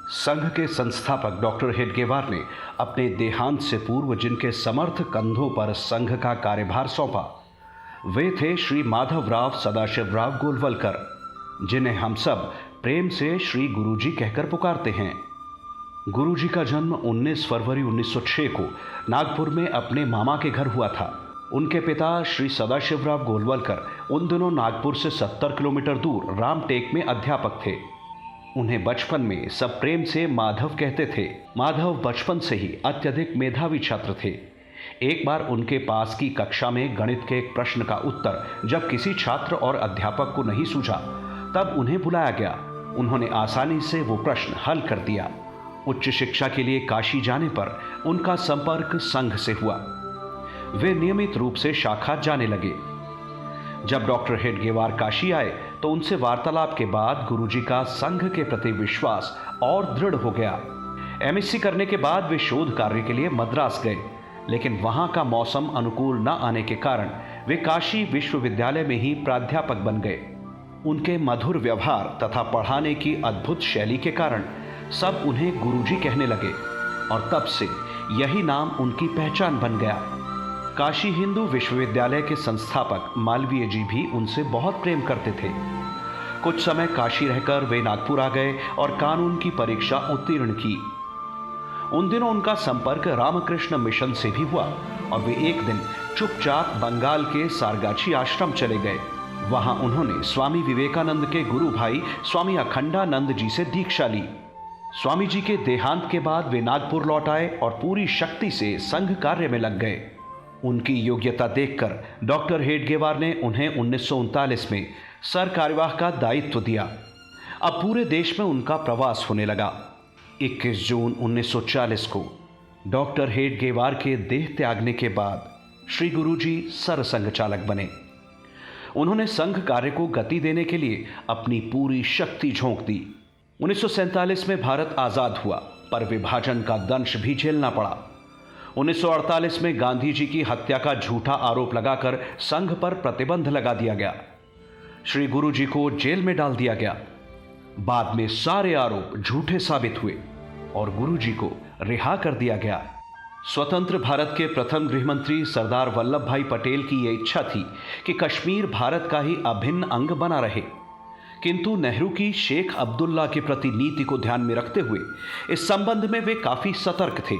संघ के संस्थापक डॉक्टर हेडगेवार ने अपने देहांत से पूर्व जिनके समर्थ कंधों पर संघ का कार्यभार सौंपा, वे थे श्री माधवराव सदाशिवराव गोलवलकर, जिन्हें हम सब प्रेम से श्री गुरुजी कहकर पुकारते हैं। गुरुजी का जन्म 19 फरवरी 1906 को नागपुर में अपने मामा के घर हुआ था। उनके पिता श्री सदाशिवराव गोलवलकर उन दिनों नागपुर से 70 किलोमीटर दूर रामटेक में अध्यापक थे। उन्हें बचपन में सब प्रेम से माधव कहते थे। माधव बचपन से ही अत्यधिक मेधावी छात्र थे। एक बार उनके पास की कक्षा में गणित के एक प्रश्न का उत्तर जब किसी छात्र और अध्यापक को नहीं सूझा, तब उन्हें बुलाया गया। उन्होंने आसानी से वो प्रश्न हल कर दिया। उच्च शिक्षा के लिए काशी जाने पर उनका संपर्क संघ से हुआ। वे नियमित रूप से शाखा जाने लगे। जब डॉक्टर हेडगेवार काशी आए तो उनसे वार्तालाप के बाद गुरुजी का संघ के प्रति विश्वास और दृढ़ हो गया। एमएससी करने के बाद वे शोध कार्य के लिए मद्रास गए, लेकिन वहां का मौसम अनुकूल न आने के कारण वे काशी विश्वविद्यालय में ही प्राध्यापक बन गए। उनके मधुर व्यवहार तथा पढ़ाने की अद्भुत शैली के कारण सब उन्हें गुरुजी कहने लगे और तब से यही नाम उनकी पहचान बन गया। काशी हिंदू विश्वविद्यालय के संस्थापक मालवीय जी भी उनसे बहुत प्रेम करते थे। कुछ समय काशी रहकर वे नागपुर आ गए और कानून की परीक्षा उत्तीर्ण की। उन दिनों उनका संपर्क रामकृष्ण मिशन से भी हुआ और वे एक दिन चुपचाप बंगाल के सारगाछी आश्रम चले गए। वहां उन्होंने स्वामी विवेकानंद के गुरु भाई स्वामी अखंडानंद जी से दीक्षा ली। स्वामी जी के देहांत के बाद वे नागपुर लौट आए और पूरी शक्ति से संघ कार्य में लग गए। उनकी योग्यता देखकर डॉक्टर हेडगेवार ने उन्हें 1939 में सर कार्यवाह का दायित्व दिया। अब पूरे देश में उनका प्रवास होने लगा। 21 जून 1940 को डॉक्टर हेडगेवार के देह त्यागने के बाद श्री गुरुजी सरसंघ चालक बने। उन्होंने संघ कार्य को गति देने के लिए अपनी पूरी शक्ति झोंक दी। 1947 में भारत आजाद हुआ, पर विभाजन का दंश भी झेलना पड़ा। 1948 में गांधी जी की हत्या का झूठा आरोप लगाकर संघ पर प्रतिबंध लगा दिया गया। श्री गुरुजी को जेल में डाल दिया गया। बाद में सारे आरोप झूठे साबित हुए और गुरुजी को रिहा कर दिया गया। स्वतंत्र भारत के प्रथम गृहमंत्री सरदार वल्लभ भाई पटेल की यह इच्छा थी कि कश्मीर भारत का ही अभिन्न अंग बना रहे, किंतु नेहरू की शेख अब्दुल्ला के प्रति नीति को ध्यान में रखते हुए इस संबंध में वे काफी सतर्क थे।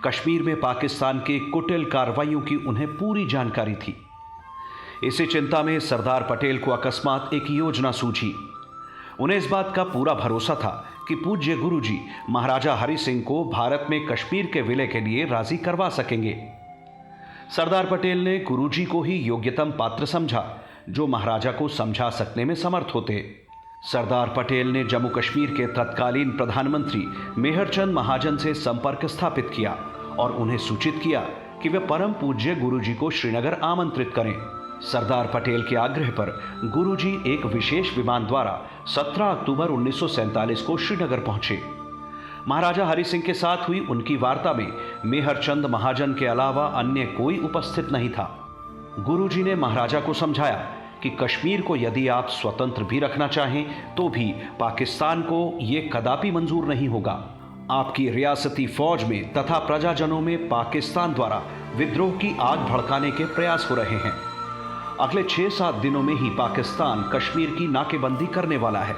कश्मीर में पाकिस्तान के कुटिल कार्रवाइयों की उन्हें पूरी जानकारी थी। इसी चिंता में सरदार पटेल को अकस्मात एक योजना सूझी। उन्हें इस बात का पूरा भरोसा था कि पूज्य गुरुजी महाराजा हरि सिंह को भारत में कश्मीर के विलय के लिए राजी करवा सकेंगे। सरदार पटेल ने गुरुजी को ही योग्यतम पात्र समझा जो महाराजा को समझा सकने में समर्थ होते। सरदार पटेल ने जम्मू कश्मीर के तत्कालीन प्रधानमंत्री मेहरचंद महाजन से संपर्क स्थापित किया और उन्हें सूचित किया कि वे परम पूज्य गुरुजी को श्रीनगर आमंत्रित करें। सरदार पटेल के आग्रह पर गुरुजी एक विशेष विमान द्वारा 17 अक्टूबर 1947 को श्रीनगर पहुंचे। महाराजा हरि सिंह के साथ हुई उनकी वार्ता में मेहरचंद महाजन के अलावा अन्य कोई उपस्थित नहीं था। गुरुजी ने महाराजा को समझाया कि कश्मीर को यदि आप स्वतंत्र भी रखना चाहें तो भी पाकिस्तान को यह कदापि मंजूर नहीं होगा। आपकी रियासती फौज में तथा प्रजाजनों में पाकिस्तान द्वारा विद्रोह की आग भड़काने के प्रयास हो रहे हैं। अगले 6-7 दिनों में ही पाकिस्तान कश्मीर की नाकेबंदी करने वाला है।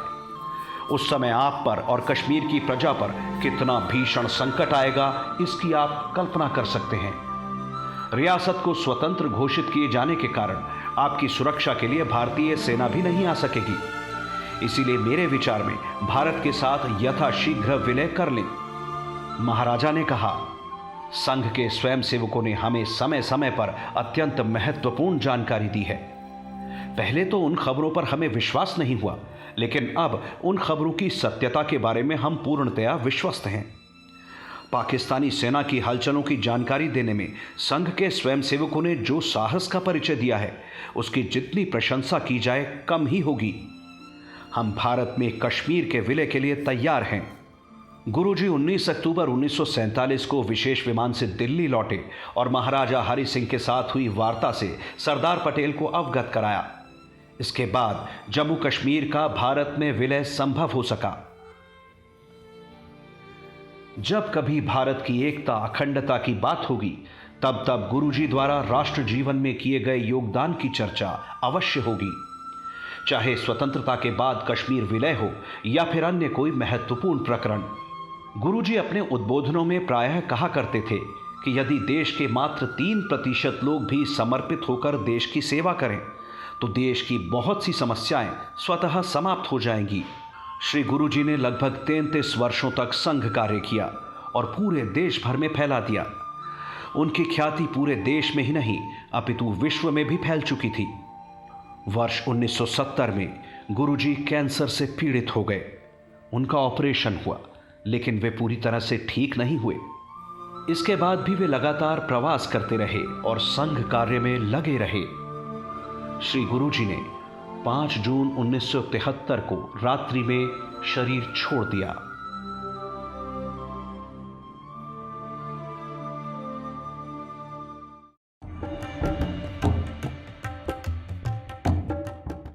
उस समय आप पर और कश्मीर की प्रजा पर कितना भीषण संकट आएगा, इसकी आप कल्पना कर सकते हैं। रियासत को स्वतंत्र घोषित किए जाने के कारण आपकी सुरक्षा के लिए भारतीय सेना भी नहीं आ सकेगी। इसीलिए मेरे विचार में भारत के साथ यथाशीघ्र विलय कर लें। महाराजा ने कहा, संघ के स्वयंसेवकों ने हमें समय समय पर अत्यंत महत्वपूर्ण जानकारी दी है। पहले तो उन खबरों पर हमें विश्वास नहीं हुआ, लेकिन अब उन खबरों की सत्यता के बारे में हम पूर्णतया विश्वस्त हैं। पाकिस्तानी सेना की हलचलों की जानकारी देने में संघ के स्वयंसेवकों ने जो साहस का परिचय दिया है, उसकी जितनी प्रशंसा की जाए कम ही होगी। हम भारत में कश्मीर के विलय के लिए तैयार हैं। गुरुजी 19 अक्टूबर 1947 को विशेष विमान से दिल्ली लौटे और महाराजा हरि सिंह के साथ हुई वार्ता से सरदार पटेल को अवगत कराया। इसके बाद जम्मू कश्मीर का भारत में विलय संभव हो सका। जब कभी भारत की एकता अखंडता की बात होगी, तब तब गुरुजी द्वारा राष्ट्र जीवन में किए गए योगदान की चर्चा अवश्य होगी। चाहे स्वतंत्रता के बाद कश्मीर विलय हो या फिर अन्य कोई महत्वपूर्ण प्रकरण, गुरुजी अपने उद्बोधनों में प्रायः कहा करते थे कि यदि देश के मात्र 3% लोग भी समर्पित होकर देश की सेवा करें तो देश की बहुत सी समस्याएं स्वतः समाप्त हो जाएंगी। श्री गुरुजी ने लगभग 33 वर्षों तक संघ कार्य किया और पूरे देश भर में फैला दिया। उनकी ख्याति पूरे देश में ही नहीं अपितु विश्व में भी फैल चुकी थी। वर्ष 1970 में गुरुजी कैंसर से पीड़ित हो गए। उनका ऑपरेशन हुआ, लेकिन वे पूरी तरह से ठीक नहीं हुए। इसके बाद भी वे लगातार प्रवास करते रहे और संघ कार्य में लगे रहे। श्री गुरुजी ने 5 जून 1973 को रात्रि में शरीर छोड़ दिया।